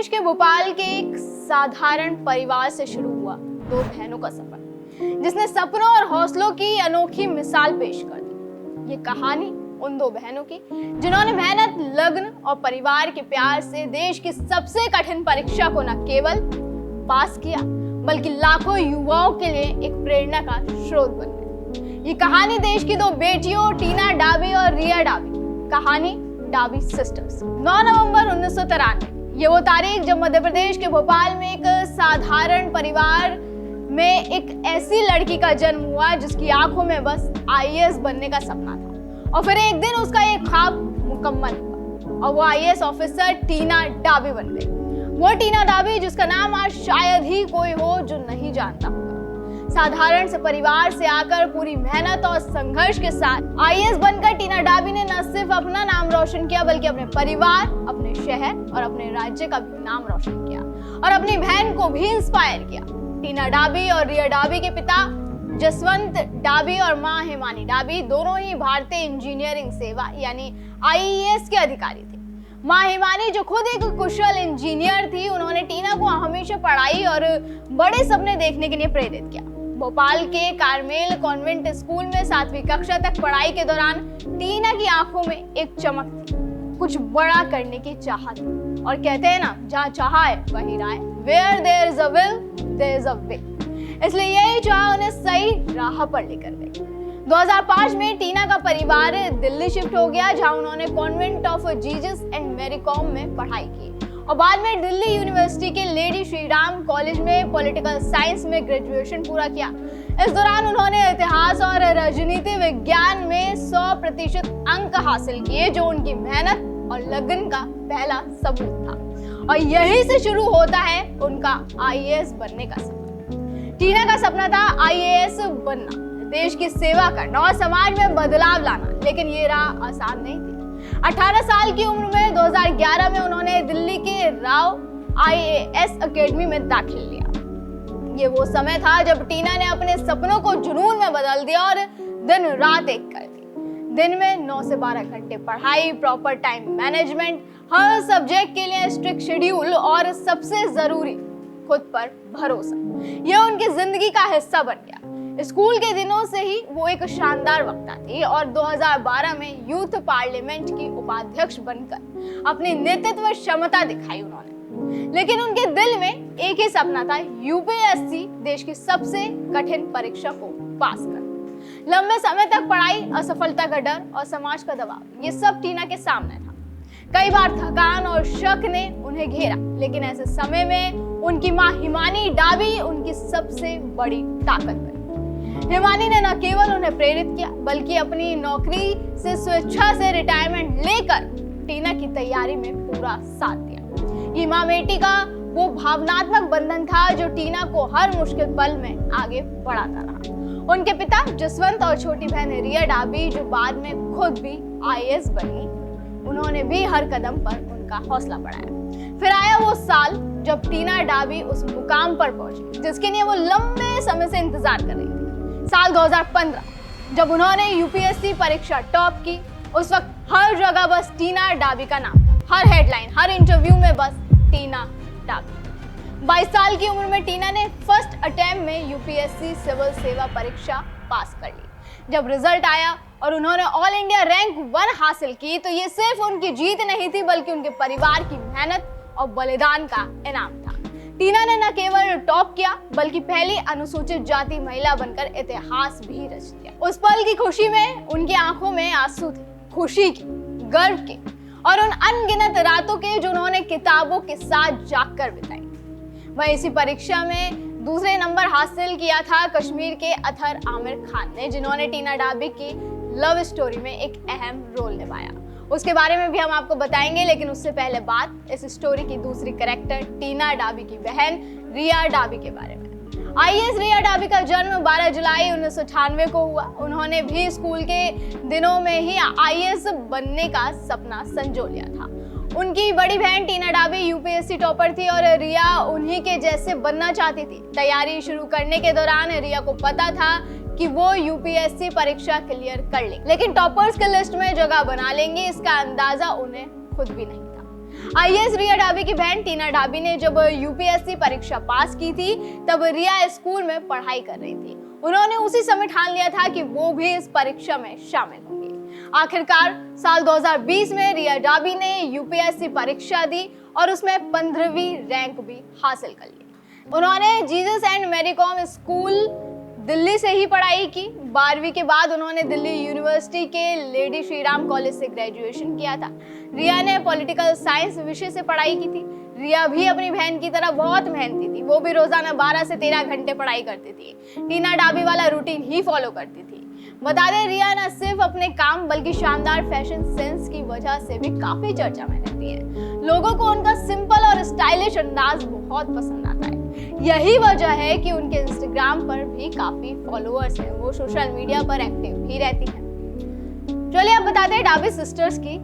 प्रदेश के भोपाल के एक साधारण परिवार से शुरू हुआ दो बहनों का सफर, जिसने सपनों और हौसलों की अनोखी मिसाल पेश कर दी। ये कहानी उन दो बहनों की जिन्होंने मेहनत, लगन और परिवार के प्यार से देश की सबसे कठिन परीक्षा को न केवल पास किया बल्कि लाखों युवाओं के लिए एक प्रेरणा का स्रोत बन गई। ये कहानी देश की दो बेटियों टीना डाबी और रिया डाबी, कहानी डाबी सिस्टर्स। 9 नवंबर 1993 ये वो तारीख जब मध्य प्रदेश के भोपाल में एक साधारण परिवार में एक ऐसी लड़की का जन्म हुआ जिसकी आंखों में बस आईएएस बनने का सपना था। और फिर एक दिन उसका एक ख्वाब मुकम्मल हुआ और वो आईएएस ऑफिसर टीना डाबी बन गई। वो टीना डाबी जिसका नाम आज शायद ही कोई हो जो नहीं जानता होगा। साधारण से परिवार से आकर पूरी मेहनत और संघर्ष के साथ आईएएस बनकर टीना डाबी ने न सिर्फ अपना नाम रोशन किया बल्कि अपने परिवार, अपने शहर और अपने राज्य का भी नाम रोशन किया और अपनी बहन को भी इंस्पायर किया। टीना डाबी और रिया डाबी के पिता जसवंत डाबी और मां हिमानी डाबी दोनों ही भारतीय इंजीनियरिंग सेवा यानी आईएएस के अधिकारी थे। मां हिमानी जो खुद एक कुशल इंजीनियर थी, उन्होंने टीना को हमेशा पढ़ाई और बड़े सपने देखने के लिए प्रेरित किया। भोपाल के कारमेल कॉन्वेंट स्कूल में 7वीं कक्षा तक पढ़ाई के दौरान टीना की आंखों में एक चमक थी, कुछ बड़ा करने की चाहत। और कहते हैं ना, जहाँ चाह है वही राह, Where there is a will, there is a way। इसलिए यही चाह उन्हें सही राह पर लेकर गई। 2005 में टीना का परिवार दिल्ली शिफ्ट हो गया, जहां उन्होंने convent of Jesus and Mary कॉम में पढ़ाई की और बाद में दिल्ली यूनिवर्सिटी के लेडी श्री राम कॉलेज में पॉलिटिकल साइंस में ग्रेजुएशन पूरा किया। इस दौरान उन्होंने इतिहास और राजनीति विज्ञान में 100% अंक हासिल किए, जो उनकी मेहनत और लगन का पहला सबूत था। और यहीं से शुरू होता है उनका आईएएस बनने का सपना। टीना का सपना था आईएएस बनना, देश की सेवा करना और समाज में बदलाव लाना, लेकिन ये राह आसान नहीं थी। 18 साल की उम्र में 2011 में उन्होंने दिल्ली के राव आईएएस एकेडमी में दाखिल लिया। ये वो समय था जब टीना ने अपने सपनों को जुनून में बदल दिया और दिन रात एक कर दी। दिन में 9 से 12 घंटे पढ़ाई, प्रॉपर टाइम मैनेजमेंट, हर सब्जेक्ट के लिए स्ट्रिक्ट शेड्यूल और सबसे जरूरी खुद पर भरोसा, यह उनकी जिंदगी का हिस्सा बन गया। स्कूल के दिनों से ही वो एक शानदार वक्ता थी और 2012 में यूथ पार्लियामेंट की उपाध्यक्ष बनकर अपनी नेतृत्व क्षमता दिखाई उन्होंने। लेकिन उनके दिल में एक ही सपना था, यूपीएससी, देश की सबसे कठिन परीक्षा को पास करना। लंबे समय तक पढ़ाई, असफलता का डर और समाज का दबाव, ये सब टीना के सामने था। कई बार थकान और शक ने उन्हें घेरा, लेकिन ऐसे समय में उनकी मां हिमानी डाबी उनकी सबसे बड़ी ताकत बनी। हिमानी ने न केवल उन्हें प्रेरित किया बल्कि अपनी नौकरी से स्वेच्छा से रिटायरमेंट लेकर टीना की तैयारी में पूरा साथ दिया। ये मां बेटी का वो भावनात्मक बंधन था जो टीना को हर मुश्किल पल में आगे बढ़ाता रहा। उनके पिता जसवंत और छोटी बहन रिया डाबी, जो बाद में खुद भी आईएएस बनी, उन्होंने भी हर कदम पर उनका हौसला बढ़ाया। फिर आया वो साल जब टीना डाबी उस मुकाम पर पहुंची जिसके लिए वो लंबे समय से इंतजार कर रही थी। साल 2015 जब उन्होंने यूपीएससी परीक्षा टॉप की, उस वक्त हर जगह बस टीना डाबी का नाम था। हर हेडलाइन, हर इंटरव्यू में बस टीना डाबी। 22 साल की उम्र में टीना ने फर्स्ट अटेम्प्ट में यूपीएससी सिविल सेवा परीक्षा पास कर ली। जब रिजल्ट आया और उन्होंने ऑल इंडिया रैंक 1 हासिल की, तो ये सिर्फ उनकी जीत नहीं थी बल्कि उनके परिवार की मेहनत और बलिदान का इनाम था। टीना ने न केवल टॉप किया बल्कि पहली अनुसूचित जाति महिला बनकर इतिहास भी रच दिया। उस पल की खुशी में उनकी आंखों में आंसू थे, खुशी के, गर्व के और उन अनगिनत रातों के जो उन्होंने किताबों के साथ जागकर बिताई। वह इसी परीक्षा में दूसरे नंबर हासिल किया था कश्मीर के अतर आमिर खान ने, जिन्होंने टीना डाबी की लव स्टोरी में एक अहम रोल निभाया। उसके बारे में भी हम आपको बताएंगे, लेकिन उससे पहले बात इस स्टोरी की दूसरी कैरेक्टर टीना डाबी की बहन रिया डाबी के बारे में। आईएएस रिया डाबी का जन्म 12 जुलाई 1998 को हुआ। उन्होंने भी स्कूल के दिनों में ही आईएएस बनने का सपना संजो लिया था। उनकी बड़ी बहन टीना डाबी यूपीएससी टॉपर थी और रिया उन्हीं के जैसे बनना चाहती थी। तैयारी शुरू करने के दौरान रिया को पता था कि वो यूपीएससी परीक्षा क्लियर कर लेंगे, लेकिन टॉपर्स के लिस्ट में जगह बना लेंगे, इसका अंदाजा उन्हें खुद भी नहीं था। आईएएस रिया डाबी की बहन टीना डाबी ने जब यूपीएससी परीक्षा पास की थी तब रिया स्कूल में पढ़ाई कर रही थी। उन्होंने उसी समय ठान लिया था कि वो भी इस परीक्षा में शामिल होंगी। आखिरकार साल 2020 में रिया डाबी ने यूपीएससी परीक्षा दी और उसमें 15वीं रैंक भी हासिल कर ली। उन्होंने जीसस एंड मैरी कॉम स्कूल दिल्ली से ही पढ़ाई की। 12वीं के बाद उन्होंने दिल्ली यूनिवर्सिटी के लेडी श्री राम कॉलेज से ग्रेजुएशन किया था। रिया ने पॉलिटिकल साइंस विषय से पढ़ाई की थी। रिया भी अपनी बहन की तरह बहुत मेहनती थी। वो भी रोजाना 12 से 13 घंटे पढ़ाई करती थी। टीना डाबी वाला रूटीन ही फॉलो करती थी। बता दें, रिया न सिर्फ अपने काम बल्कि शानदार फैशन सेंस की वजह से भी काफी चर्चा में रहती है। लोगों को उनका सिंपल और स्टाइलिश अंदाज बहुत पसंद आता है। यही वजह है कि उनके इंस्टाग्राम पर भी काफी फॉलोअर्स हैं। वो सोशल मीडिया पर एक्टिव भी रहती हैं। चलिए अब बताते हैं डाबी सिस्टर्स की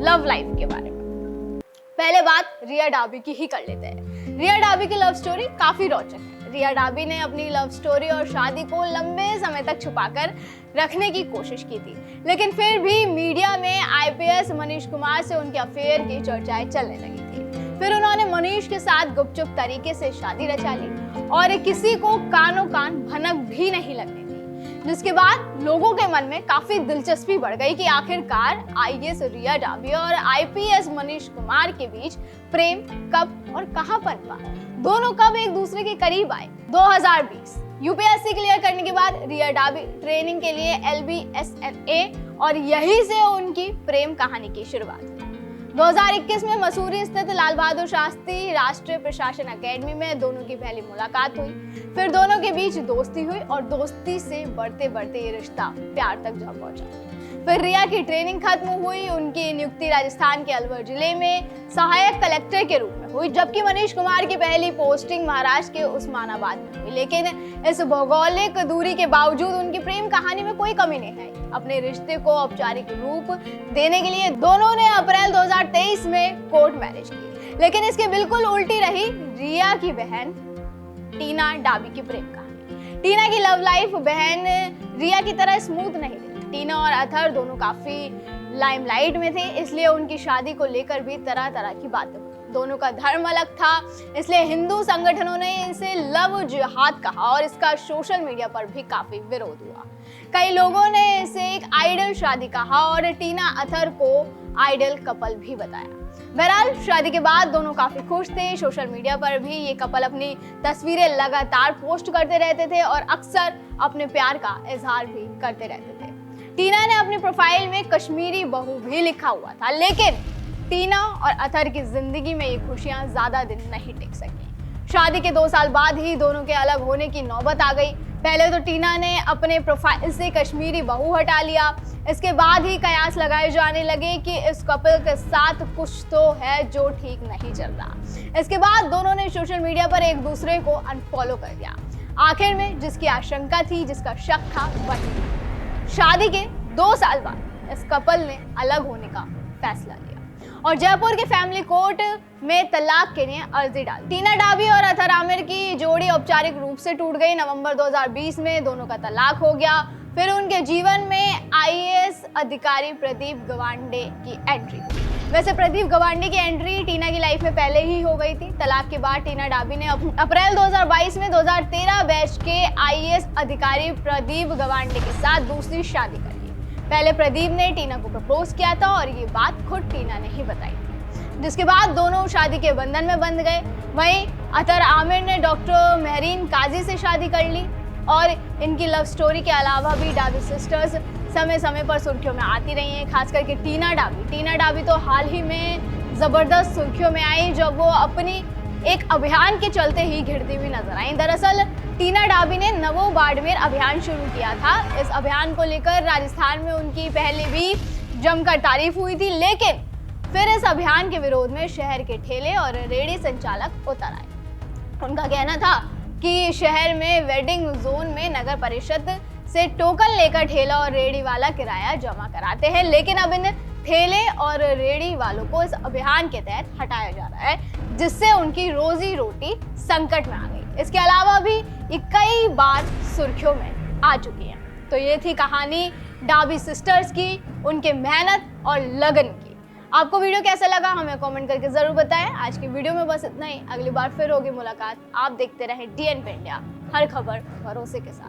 लव लाइफ के बारे में। पहले बात रिया डाबी की ही कर लेते हैं। रिया डाबी की लव स्टोरी काफी रोचक है। रिया डाबी ने अपनी लव स्टोरी और शादी को लंबे समय तक छुपाकर रखने की कोशिश की थी, लेकिन फिर भी मीडिया में आईपीएस मनीष कुमार से उनके अफेयर की चर्चाएं चलने लगी थी। फिर उन्होंने मनीष के साथ गुपचुप तरीके से शादी रचा ली और किसी को कानों कान भनक भी नहीं लगने दी, जिसके बाद लोगों के मन में काफी दिलचस्पी बढ़ गई कि आखिरकार आईएएस रिया डाबी और आईपीएस मनीष कुमार के बीच प्रेम कब और कहां पनपा, दोनों कब एक दूसरे के करीब आए। 2020 यूपीएससी क्लियर करने के बाद रिया डाबी ट्रेनिंग के लिए LBSNA और यहीं से उनकी प्रेम कहानी की शुरुआत हुई। 2021 में मसूरी स्थित लाल बहादुर शास्त्री राष्ट्रीय प्रशासन अकेडमी में दोनों की पहली मुलाकात हुई। फिर दोनों के बीच दोस्ती हुई और दोस्ती से बढ़ते बढ़ते ये रिश्ता प्यार तक जा पहुंचा। फिर रिया की ट्रेनिंग खत्म हुई। उनकी नियुक्ति राजस्थान के अलवर जिले में सहायक कलेक्टर के रूप में हुई, जबकि मनीष कुमार की पहली पोस्टिंग महाराष्ट्र के उस्मानाबाद में हुई। लेकिन इस भौगोलिक दूरी के बावजूद उनकी प्रेम कहानी में कोई कमी नहीं आई। अपने रिश्ते को औपचारिक रूप देने के लिए दोनों ने अप्रैल 2023 में कोर्ट मैरिज की। लेकिन इसके बिल्कुल उल्टी रही रिया की बहन टीना डाबी की प्रेम कहानी। टीना की लव लाइफ बहन रिया की तरह स्मूथ नहीं थी। टीना और अथर दोनों काफी लाइमलाइट में थे, इसलिए उनकी शादी को लेकर भी तरह तरह की बातें हुई। दोनों का धर्म अलग था, इसलिए हिंदू संगठनों ने इसे लव जिहाद कहा और इसका सोशल मीडिया पर भी काफी विरोध हुआ। कई लोगों ने इसे एक आइडल शादी कहा और टीना अथर को आइडल कपल भी बताया। बहरहाल शादी के बाद दोनों काफी खुश थे। सोशल मीडिया पर भी ये कपल अपनी तस्वीरें लगातार पोस्ट करते रहते थे और अक्सर अपने प्यार का इजहार भी करते रहते थे। टीना ने अपनी प्रोफाइल में कश्मीरी बहू भी लिखा हुआ था, लेकिन टीना और अथर की जिंदगी में ये खुशियां ज्यादा दिन नहीं टिक सकी। शादी के 2 साल बाद ही दोनों के अलग होने की नौबत आ गई। पहले तो टीना ने अपने प्रोफाइल से कश्मीरी बहू हटा लिया। इसके बाद ही कयास लगाए जाने लगे कि इस कपल के साथ कुछ तो है जो ठीक नहीं चल रहा। इसके बाद दोनों ने सोशल मीडिया पर एक दूसरे को अनफॉलो कर दिया। आखिर में जिसकी आशंका थी, जिसका शक था, वही शादी के 2 साल बाद इस कपल ने अलग होने का फैसला लिया और जयपुर के फैमिली कोर्ट में तलाक के लिए अर्जी डाली। टीना डाबी और अथर आमिर की जोड़ी औपचारिक रूप से टूट गई। नवंबर 2020 में दोनों का तलाक हो गया। फिर उनके जीवन में आईएएस अधिकारी प्रदीप गवांडे की एंट्री। वैसे प्रदीप गवांडे की एंट्री टीना की लाइफ में पहले ही हो गई थी। तलाक के बाद टीना डाबी ने अप्रैल 2022 में 2013 बैच के आईएएस अधिकारी प्रदीप गवांडे के साथ दूसरी शादी कर ली। पहले प्रदीप ने टीना को प्रपोज किया था और ये बात खुद टीना ने ही बताई थी, जिसके बाद दोनों शादी के बंधन में बंध गए। वहीं अतर आमिर ने डॉक्टर मेहरीन काजी से शादी कर ली और इनकी लव स्टोरी के अलावा भी डाबी सिस्टर्स समय समय पर सुर्खियों में आती रही हैं। खास करके टीना डाबी तो हाल ही में जबरदस्त सुर्खियों में आई जब वो अपनी एक अभियान के चलते ही घिरती हुई नजर आई। दरअसल टीना डाबी ने नमो बाड़मेर अभियान शुरू किया था। इस अभियान को लेकर राजस्थान में उनकी पहले भी जमकर तारीफ हुई थी, लेकिन फिर इस अभियान के विरोध में शहर के ठेले और रेहड़ी संचालक उतर आए। उनका कहना था कि शहर में वेडिंग जोन में नगर परिषद से टोकन लेकर ठेला और रेहड़ी वाला किराया जमा कराते हैं, लेकिन अब इन ठेले और रेहड़ी वालों को इस अभियान के तहत हटाया जा रहा है, जिससे उनकी रोजी रोटी संकट में आ गई। इसके अलावा भी ये कई बार सुर्खियों में आ चुकी है। तो ये थी कहानी डाबी सिस्टर्स की, उनके मेहनत और लगन की। आपको वीडियो कैसा लगा हमें कमेंट करके जरूर बताएं। आज की वीडियो में बस इतना ही, अगली बार फिर होगी मुलाकात। आप देखते रहें DN पे इंडिया, हर खबर भरोसे के साथ।